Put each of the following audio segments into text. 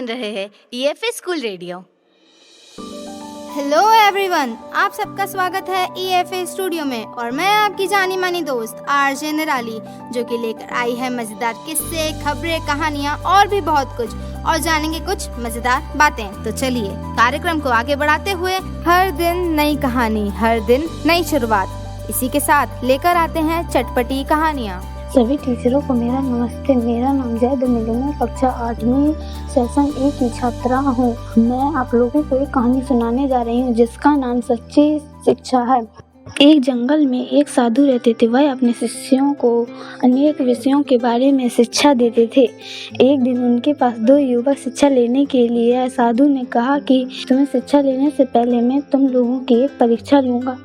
सुन रहे हैं EFA school radio. Hello everyone, आप सबका स्वागत है EFA स्टूडियो में और मैं आपकी जानी मानी दोस्त RJ निराली, जो कि लेकर आई है मजेदार किस्से, खबरें, कहानियाँ और भी बहुत कुछ, और जानेंगे कुछ मजेदार बातें। तो चलिए कार्यक्रम को आगे बढ़ाते हुए हर दिन नई कहानी, हर दिन नई शुरुआत, इसी के साथ लेकर आते हैं चटपटी कहानियाँ। सभी टीचरों को मेरा नमस्ते। मेरा नाम जैद मिलूँ, कक्षा 8वीं सेशन 1 की छात्रा हूँ। मैं आप लोगों को एक कहानी सुनाने जा रही हूँ जिसका नाम सच्ची शिक्षा है। एक जंगल में एक साधु रहते थे। वह अपने शिष्यों को अनेक विषयों के बारे में शिक्षा देते थे। एक दिन उनके पास 2 युवक शिक्षा लेने के लिए आए। साधु ने कहा कि तुम्हें शिक्षा लेने से पहले मैं तुम लोगों की एक परीक्षा लूँगा।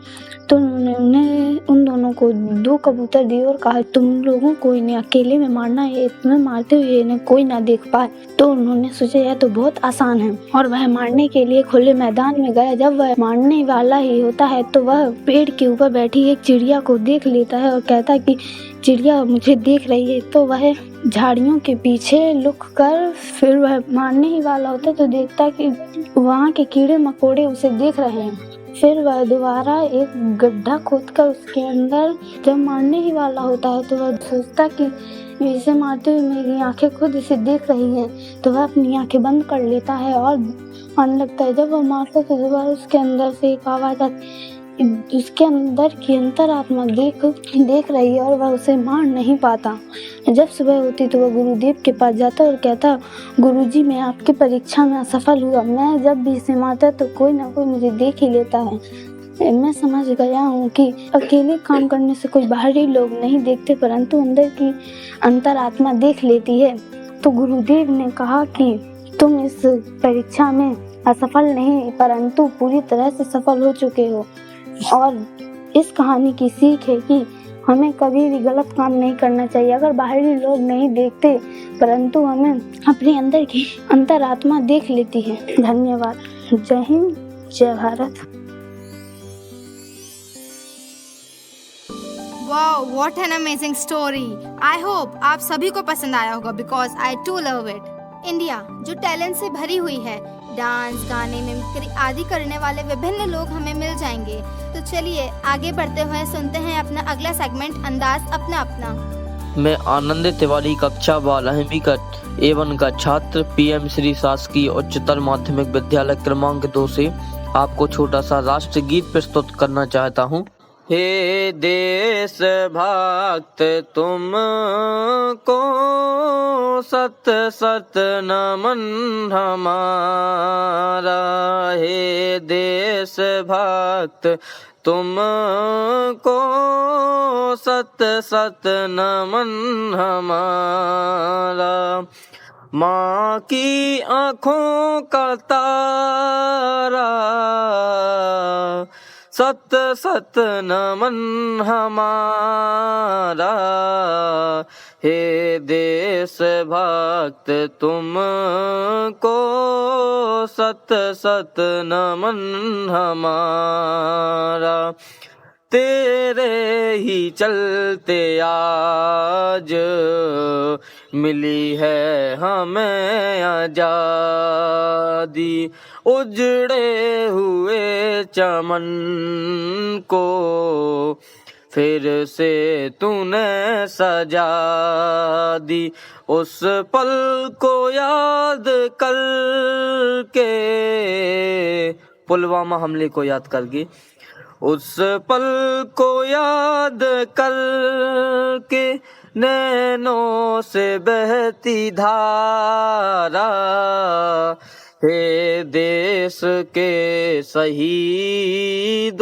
तो उन्होंने उन दोनों को 2 कबूतर दिए और कहा, तुम लोगों को इन्हें अकेले में मारना है। तुम्हें मारते हुए इन्हें कोई ना देख पाए। तो उन्होंने सोचा यह तो बहुत आसान है, और वह मारने के लिए खुले मैदान में गया। जब वह मारने वाला ही होता है तो वह पेड़ के ऊपर बैठी एक चिड़िया को देख लेता है और कहता है कि चिड़िया मुझे देख रही है। तो वह झाड़ियों के पीछे लुक कर फिर वह मारने ही वाला होता है तो देखता कि वहाँ के कीड़े मकोड़े उसे देख रहे हैं। फिर वह दोबारा एक गड्ढा खोदकर उसके अंदर जब मारने ही वाला होता है तो वह सोचता कि इसे मारते हुए मेरी आंखें खुद इसे देख रही हैं। तो वह अपनी आंखें बंद कर लेता है और मारने लगता है। जब वह मारता है तो दोबारा उसके अंदर से एक आवाज़ आती, उसके अंदर की अंतरात्मा देख रही है और वह उसे मार नहीं पाता। जब सुबह होती तो वह गुरुदेव के पास जाता और कहता, गुरुजी मैं आपकी परीक्षा में असफल हुआ। मैं जब भी इसे मारता तो कोई ना कोई मुझे देख ही लेता है। मैं समझ गया हूँ कि अकेले काम करने से कोई बाहरी लोग नहीं देखते, परंतु अंदर की अंतरात्मा देख लेती है। तो गुरुदेव ने कहा कि तुम इस परीक्षा में असफल नहीं परंतु पूरी तरह से सफल हो चुके हो। और इस कहानी की सीख है कि हमें कभी भी गलत काम नहीं करना चाहिए। अगर बाहरी लोग नहीं देखते परंतु हमें अपने अंदर की अंतरात्मा देख लेती है। धन्यवाद। जय हिंद, जय Bharat. Wow, what an amazing story. I hope आप सभी को पसंद आया होगा because I too love it. India जो टैलेंट से भरी हुई है, डांस, गाने, मिमिक्री आदि करने वाले विभिन्न लोग हमें मिल जाएंगे। तो चलिए आगे बढ़ते हुए सुनते हैं अपना अगला सेगमेंट, अंदाज अपना अपना। मैं आनंद तिवारी, कक्षा 12वीं A1 का छात्र PM श्री शासकीय उच्चतर माध्यमिक विद्यालय क्रमांक 2 से आपको छोटा सा राष्ट्रगीत प्रस्तुत करना चाहता हूँ। हे देश भक्त तुमको सत सत नमन हमारा। हे देश भक्त तुमको सत सत नमन हमारा। माँ की आँखों का तारा सत सत नमन हमारा। हे देश भक्त तुमको सत सत नमन हमारा। तेरे ही चलते आज मिली है हमें आजादी। उजड़े हुए चमन को फिर से तूने सजा दी। उस पल को याद करके, पुलवामा हमले को याद करके, उस पल को याद करके नैनों से बहती धारा। हे देश के शहीदों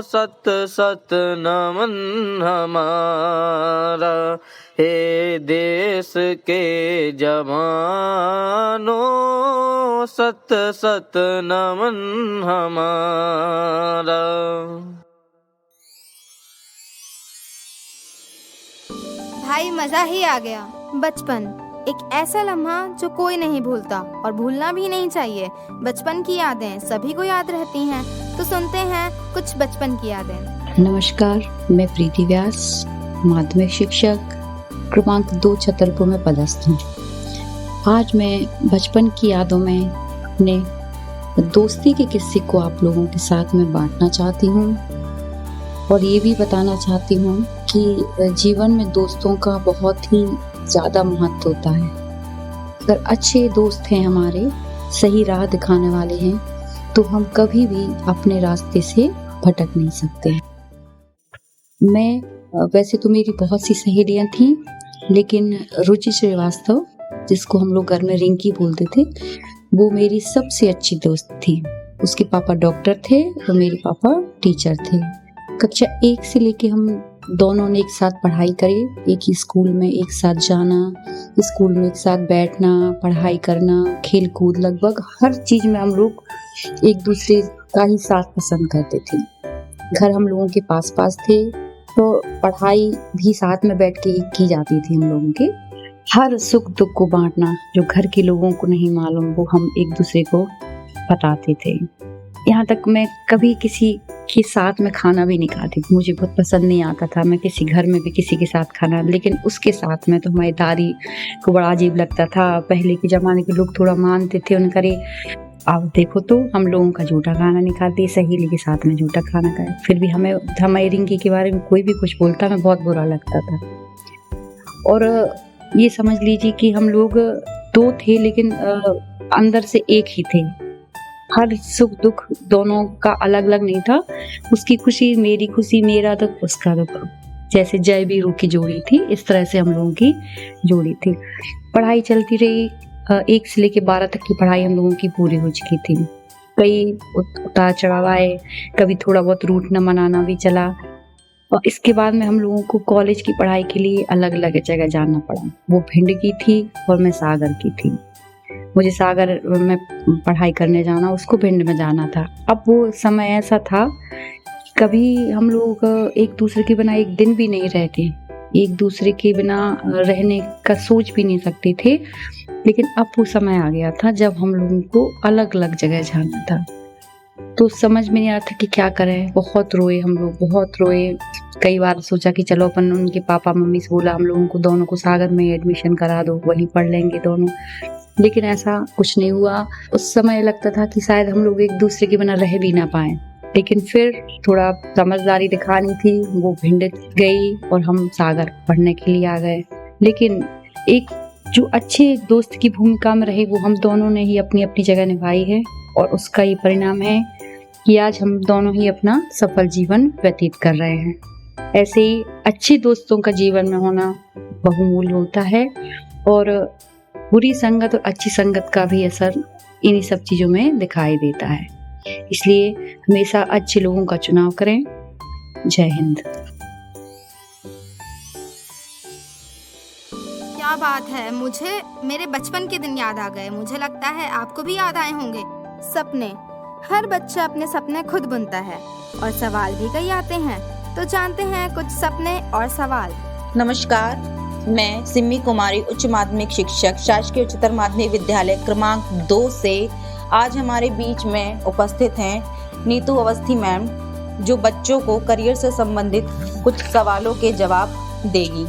सत सत नमन हमारा। हे देश के जवानों सत सत नमन हमारा। भाई मजा ही आ गया। बचपन एक ऐसा लम्हा जो कोई नहीं भूलता और भूलना भी नहीं चाहिए। बचपन की यादें सभी को याद रहती हैं, तो सुनते हैं कुछ बचपन की यादें। नमस्कार, मैं प्रीति व्यास, माध्यमिक शिक्षक क्रमांक 2 छतरपुर में पदस्थ हूँ। आज मैं बचपन की यादों में अपने दोस्ती के किस्से को आप लोगों के साथ में बांटना चाहती हूँ और ये भी बताना चाहती हूँ कि जीवन में दोस्तों का बहुत ही ज़्यादा महत्व होता है। अगर अच्छे दोस्त हैं हमारे, सही राह दिखाने वाले हैं, तो हम कभी भी अपने रास्ते से भटक नहीं सकते। मैं वैसे तो मेरी बहुत सी सहेलियाँ थीं, लेकिन रुचि श्रीवास्तव, जिसको हम लोग घर में रिंकी बोलते थे, वो मेरी सबसे अच्छी दोस्त थी। उसके पापा डॉक्टर थे और मेरे पापा टीचर थे। कक्षा 1 से लेके हम दोनों ने एक साथ पढ़ाई करी, एक ही स्कूल में एक साथ जाना, स्कूल में एक साथ बैठना, पढ़ाई करना, खेल कूद, लगभग हर चीज़ में हम लोग एक दूसरे का ही साथ पसंद करते थे। घर हम लोगों के पास पास थे, तो पढ़ाई भी साथ में बैठ के की जाती थी। हम लोगों के हर सुख दुख को बांटना, जो घर के लोगों को नहीं मालूम, वो हम एक दूसरे को बताते थे। यहाँ तक मैं कभी किसी के साथ में खाना भी नहीं खाती थी, मुझे बहुत पसंद नहीं आता था मैं किसी घर में भी किसी के साथ खाना, लेकिन उसके साथ में तो हमारी दादी को बड़ा अजीब लगता था। पहले के ज़माने के लोग थोड़ा मानते थे, उन्हें करे अब देखो तो हम लोगों का झूठा खाना नहीं खाती, सहेली के साथ में झूठा खाना खाए। फिर भी हमें हमारी रिंकी के बारे में कोई भी कुछ बोलता, हमें बहुत बुरा लगता था। और ये समझ लीजिए कि हम लोग 2 थे, लेकिन अंदर से एक ही थे। हर सुख दुख दोनों का अलग अलग नहीं था। उसकी खुशी मेरी खुशी, मेरा दुख उसका दुख। जैसे जय वीरू की जोड़ी थी, इस तरह से हम लोगों की जोड़ी थी। पढ़ाई चलती रही, 1 से लेके 12 तक की पढ़ाई हम लोगों की पूरी हो चुकी थी। कई उतार चढ़ाव आए, कभी थोड़ा बहुत रूठना मनाना भी चला, और इसके बाद में हम लोगों को कॉलेज की पढ़ाई के लिए अलग अलग जगह जाना पड़ा। वो भिंड की थी और मैं सागर की थी। मुझे सागर में पढ़ाई करने जाना, उसको भिंड में जाना था। अब वो समय ऐसा था, कभी हम लोग एक दूसरे के बिना एक दिन भी नहीं रहते, एक दूसरे के बिना रहने का सोच भी नहीं सकते थे। लेकिन अब वो समय आ गया था जब हम लोगों को अलग अलग जगह जाना था, तो समझ में नहीं आ रहा था कि क्या करें। बहुत रोए हम लोग, बहुत रोए। कई बार सोचा कि चलो अपन, उनके पापा मम्मी से बोला हम लोगों को दोनों को सागर में एडमिशन करा दो, वहीं पढ़ लेंगे दोनों, लेकिन ऐसा कुछ नहीं हुआ। उस समय लगता था कि शायद हम लोग एक दूसरे के बिना रह भी ना पाए, लेकिन फिर थोड़ा समझदारी दिखानी थी, वो भिंड गई और हम सागर पढ़ने के लिए आ गए। लेकिन एक जो अच्छे दोस्त की भूमिका में रहे, वो हम दोनों ने ही अपनी अपनी जगह निभाई है, और उसका ये परिणाम है कि आज हम दोनों ही अपना सफल जीवन व्यतीत कर रहे हैं। ऐसे ही अच्छे दोस्तों का जीवन में होना बहुमूल्य होता है, और बुरी संगत और अच्छी संगत का भी असर इन्हीं सब चीज़ों में दिखाई देता है। इसलिए हमेशा अच्छे लोगों का चुनाव करें। जय हिंद। क्या बात है, मुझे मेरे बचपन के दिन याद आ गए। मुझे लगता है आपको भी याद आए होंगे। सपने, हर बच्चा अपने सपने खुद बुनता है, और सवाल भी कई आते हैं। तो जानते हैं कुछ सपने और सवाल। नमस्कार, मैं सिम्मी कुमारी, उच्च माध्यमिक शिक्षक, शासकीय उच्चतर माध्यमिक विद्यालय क्रमांक 2 से आज हमारे बीच में उपस्थित हैं नीतू अवस्थी मैम, जो बच्चों को करियर से संबंधित कुछ सवालों के जवाब देगी।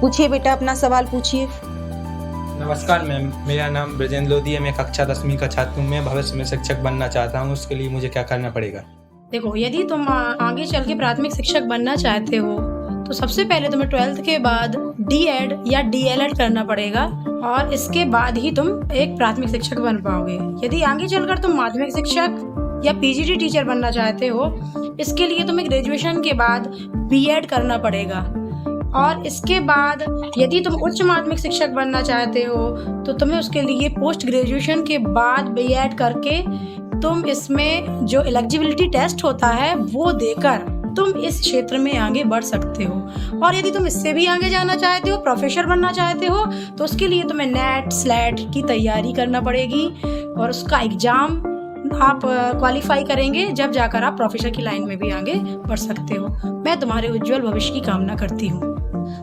पूछिए बेटा, अपना सवाल पूछिए। नमस्कार मैम, मेरा नाम ब्रजेंद्र लोधी है। मैं कक्षा 10वीं का छात्र हूँ। मैं भविष्य में शिक्षक बनना चाहता हूँ। उसके लिए मुझे क्या करना पड़ेगा? देखो, यदि तुम आगे चल के प्राथमिक शिक्षक बनना चाहते हो, तो सबसे पहले तुम्हें 12th के बाद D.Ed या DLED करना पड़ेगा, और इसके बाद ही तुम एक प्राथमिक शिक्षक बन पाओगे। यदि आगे चलकर तुम माध्यमिक शिक्षक या PGT टीचर बनना चाहते हो, इसके लिए तुम्हें ग्रेजुएशन के बाद B.Ed करना पड़ेगा। और इसके बाद यदि तुम उच्च माध्यमिक शिक्षक बनना चाहते हो, तो तुम्हें उसके लिए पोस्ट ग्रेजुएशन के बाद B.Ed करके तुम इसमें जो एलिजिबिलिटी टेस्ट होता है वो देकर तुम इस क्षेत्र में आगे बढ़ सकते हो। और यदि तुम इससे भी आगे जाना चाहते हो, प्रोफेसर बनना चाहते हो, तो उसके लिए तुम्हें नेट स्लेट की तैयारी करना पड़ेगी, और उसका एग्जाम आप क्वालिफाई करेंगे, जब जाकर आप प्रोफेसर की लाइन में भी आगे बढ़ सकते हो। मैं तुम्हारे उज्जवल भविष्य की कामना करती हूँ।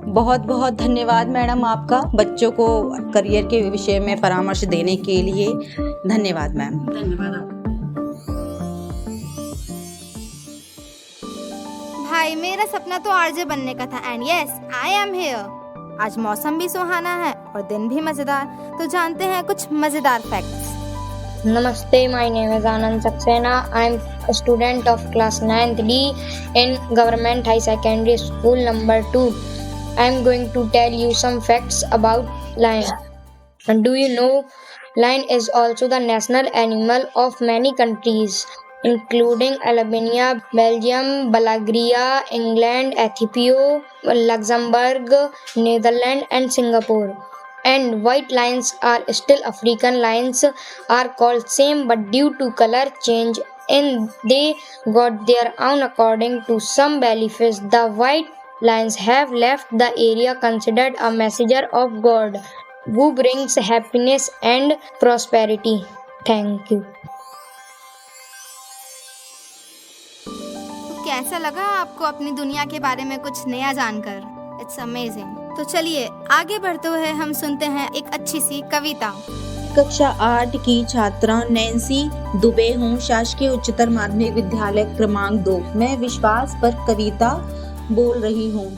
बहुत बहुत धन्यवाद मैडम आपका, बच्चों को करियर के विषय में परामर्श देने के लिए। धन्यवाद मैम। धन्यवाद आपका। भाई, मेरा सपना तो आरजे बनने का था, and yes, I am here. आज मौसम भी सुहाना है और दिन भी मजेदार। तो जानते हैं कुछ मजेदार facts. Namaste, my name is Anand Saxena. I am a student of class 9th D in Government High Secondary School number 2. I am going to tell you some facts about lion. And do you know lion is also the national animal of many countries, including Albania, Belgium, Bulgaria, England, Ethiopia, Luxembourg, Netherlands, and Singapore. And white lions are still African lions are called same, but due to color change and they got their own according to some beliefs. The white lions have left the area considered a messenger of God who brings happiness and prosperity. Thank you. तो कैसा लगा आपको अपनी दुनिया के बारे में कुछ नया जानकर? It's amazing. तो चलिए आगे बढ़ते हुए हम सुनते हैं एक अच्छी सी कविता। कक्षा 8 की छात्रा नैन्सी दुबे हूँ, शासकीय उच्चतर माध्यमिक विद्यालय क्रमांक 2। मैं विश्वास पर कविता बोल रही हूँ।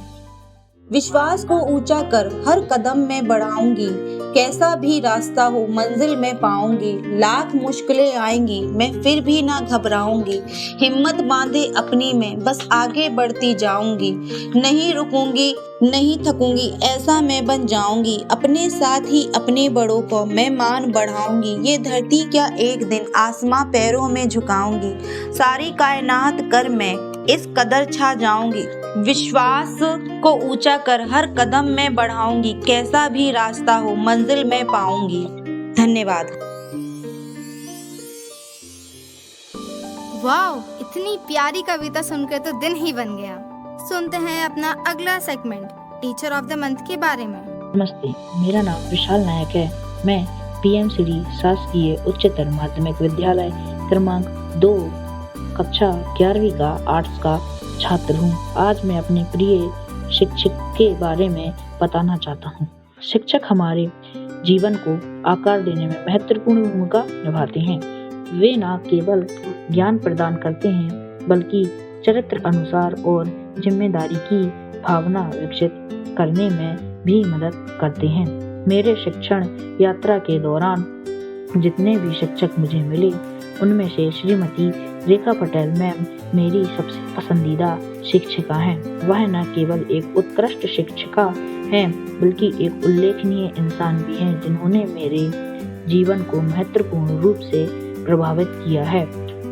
विश्वास को ऊंचा कर हर कदम में बढ़ाऊंगी, कैसा भी रास्ता हो मंजिल में पाऊंगी। लाख मुश्किलें आएंगी मैं फिर भी ना घबराऊंगी, हिम्मत बांधे अपनी में बस आगे बढ़ती जाऊंगी। नहीं रुकूंगी नहीं थकूंगी ऐसा मैं बन जाऊंगी, अपने साथ ही अपने बड़ों को मैं मान बढ़ाऊंगी। ये धरती क्या एक दिन आसमां पैरों में झुकाऊंगी, सारी कायनात कर मैं इस कदर छा जाऊंगी। विश्वास को ऊंचा कर हर कदम में बढ़ाऊंगी, कैसा भी रास्ता हो मंजिल में पाऊंगी। धन्यवाद। वाह, इतनी प्यारी कविता सुनकर तो दिन ही बन गया। सुनते हैं अपना अगला segment teacher of the month के बारे में। नमस्ते, मेरा नाम विशाल नायक है। मैं पीएम श्री शासकीय उच्चतर माध्यमिक विद्यालय क्रमांक 2 कक्षा 11वीं का आर्ट्स का छात्र हूँ। आज मैं अपने प्रिय शिक्षक के बारे में बताना चाहता हूँ। शिक्षक हमारे जीवन को आकार देने में महत्वपूर्ण भूमिका निभाते हैं। वे न केवल ज्ञान प्रदान करते हैं बल्कि चरित्र अनुसार और जिम्मेदारी की भावना विकसित करने में भी मदद करते हैं। मेरे शिक्षण यात्रा के दौरान जितने भी शिक्षक मुझे मिले उनमें से श्रीमती रेखा पटेल मैम मेरी सबसे पसंदीदा शिक्षिका हैं। वह न केवल एक उत्कृष्ट शिक्षिका हैं बल्कि एक उल्लेखनीय इंसान भी हैं, जिन्होंने मेरे जीवन को महत्वपूर्ण रूप से प्रभावित किया है।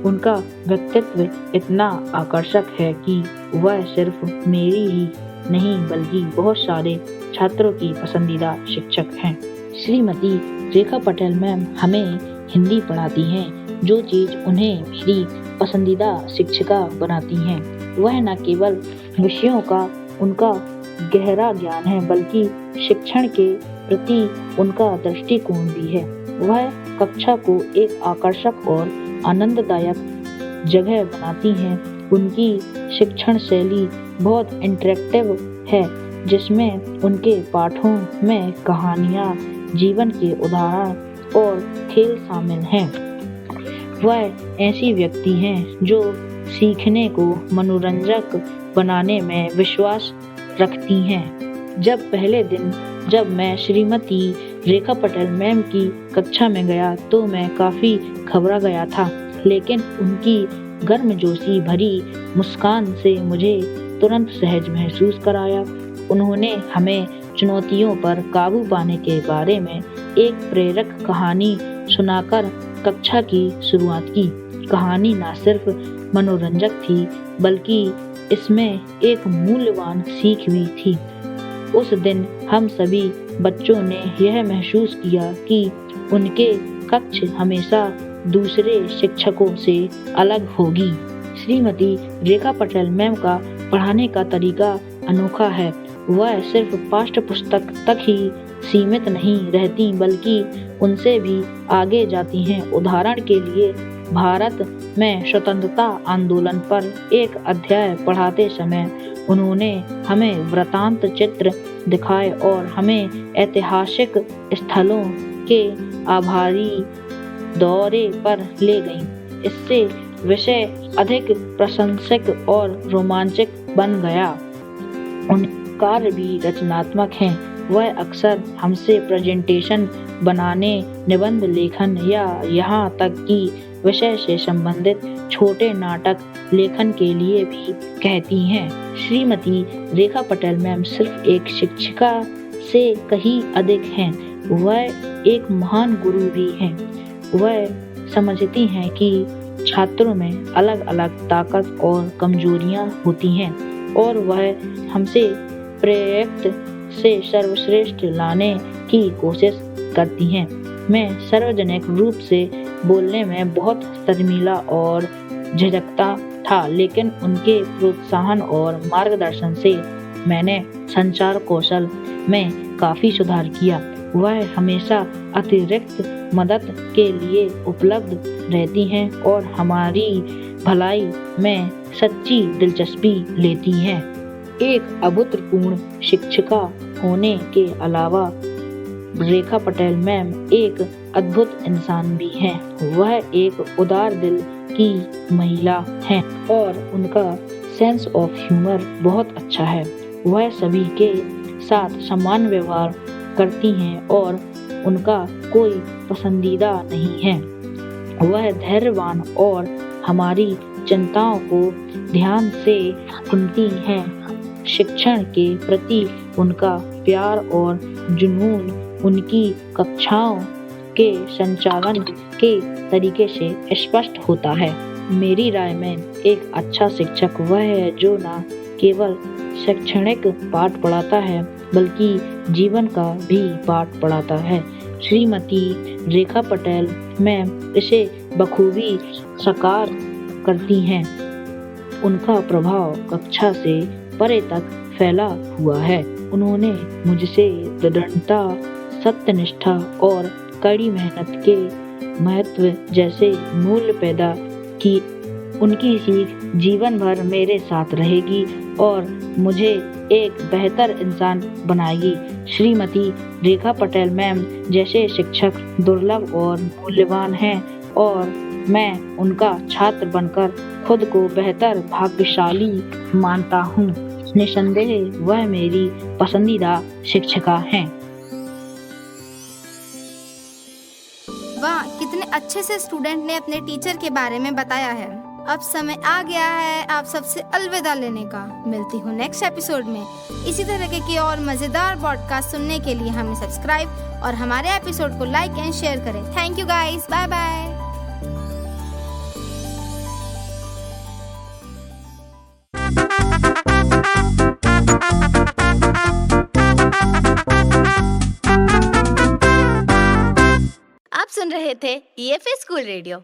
उनका व्यक्तित्व इतना आकर्षक है कि वह सिर्फ मेरी ही नहीं बल्कि बहुत सारे छात्रों की पसंदीदा शिक्षक हैं। श्रीमती रेखा पटेल मैम हमें हिंदी पढ़ाती हैं, जो चीज उन्हें मेरी पसंदीदा शिक्षिका बनाती हैं वह न केवल विषयों का उनका गहरा ज्ञान है बल्कि शिक्षण के प्रति उनका दृष्टिकोण भी है। वह कक्षा को एक आकर्षक और आनंददायक जगह बनाती हैं। उनकी शिक्षण शैली बहुत इंटरेक्टिव है, जिसमें उनके पाठों में कहानियाँ, जीवन के उदाहरण और खेल शामिल हैं। वह ऐसी व्यक्ति हैं जो सीखने को मनोरंजक बनाने में विश्वास रखती हैं। जब पहले दिन जब मैं श्रीमती रेखा पटेल मैम की कक्षा में गया तो मैं काफ़ी घबरा गया था, लेकिन उनकी गर्मजोशी भरी मुस्कान से मुझे तुरंत सहज महसूस कराया। उन्होंने हमें चुनौतियों पर काबू पाने के बारे में एक प्रेरक कहानी सुनाकर कक्षा की शुरुआत की। कहानी न सिर्फ मनोरंजक थी बल्कि इसमें एक मूल्यवान सीख भी थी। उस दिन हम सभी बच्चों ने यह महसूस किया कि उनके कक्ष हमेशा दूसरे शिक्षकों से अलग होगी। श्रीमती रेखा पटेल मैम का पढ़ाने का तरीका अनोखा है। वह सिर्फ पाठ्य पुस्तक तक ही सीमित नहीं रहती बल्कि उनसे भी आगे जाती हैं। उदाहरण के लिए भारत में स्वतंत्रता आंदोलन पर एक अध्याय पढ़ाते समय उन्होंने हमें वृत्तांत चित्र दिखाए और हमें ऐतिहासिक स्थलों के आभारी दौरे पर ले गईं। इससे विषय अधिक प्रासंगिक और रोमांचक बन गया। उन कार्य भी रचनात्मक हैं। वह अक्सर हमसे प्रेजेंटेशन बनाने, निबंध लेखन या यहाँ तक कि विषय से संबंधित छोटे नाटक लेखन के लिए भी कहती हैं। श्रीमती रेखा पटेल मैम सिर्फ एक शिक्षिका से कहीं अधिक हैं, वह एक महान गुरु भी हैं। वह समझती हैं कि छात्रों में अलग अलग ताकत और कमजोरियां होती हैं और वह हमसे प्रयत्न से सर्वश्रेष्ठ लाने की कोशिश करती हैं। मैं सार्वजनिक रूप से बोलने में बहुत शर्मीला और झिझकता था, लेकिन उनके प्रोत्साहन और मार्गदर्शन से मैंने संचार कौशल में काफी सुधार किया। वह हमेशा अतिरिक्त मदद के लिए उपलब्ध रहती हैं और हमारी भलाई में सच्ची दिलचस्पी लेती हैं। एक अभूतपूर्व शिक्षिका होने के अलावा रेखा पटेल मैम एक अद्भुत इंसान भी हैं। वह एक उदार दिल की महिला हैं और उनका सेंस ऑफ ह्यूमर बहुत अच्छा है। वह सभी के साथ समान व्यवहार करती हैं और उनका कोई पसंदीदा नहीं है। वह धैर्यवान और हमारी चिंताओं को ध्यान से सुनती हैं। शिक्षण के प्रति उनका प्यार और जुनून उनकी कक्षाओं के संचालन के तरीके से स्पष्ट होता है। मेरी राय में एक अच्छा शिक्षक वह है जो न केवल शैक्षणिक पाठ पढ़ाता है बल्कि जीवन का भी पाठ पढ़ाता है। श्रीमती रेखा पटेल मैम इसे बखूबी साकार करती हैं। उनका प्रभाव कक्षा से परे तक फैला हुआ है। उन्होंने मुझसे दृढ़ता, सत्यनिष्ठा और कड़ी मेहनत के महत्व जैसे मूल्य पैदा की। उनकी सीख जीवन भर मेरे साथ रहेगी और मुझे एक बेहतर इंसान बनाएगी। श्रीमती रेखा पटेल मैम जैसे शिक्षक दुर्लभ और मूल्यवान हैं और मैं उनका छात्र बनकर खुद को बेहतर भाग्यशाली मानता हूँ। निसंदेह वह मेरी पसंदीदा शिक्षिका हैं। वाह, कितने अच्छे से स्टूडेंट ने अपने टीचर के बारे में बताया है। अब समय आ गया है आप सबसे अलविदा लेने का। मिलती हूँ नेक्स्ट एपिसोड में। इसी तरह के और मजेदार पॉडकास्ट सुनने के लिए हमें सब्सक्राइब और हमारे एपिसोड को लाइक एंड शेयर करें। Thank you guys, bye bye. आप सुन रहे थे EFA स्कूल रेडियो।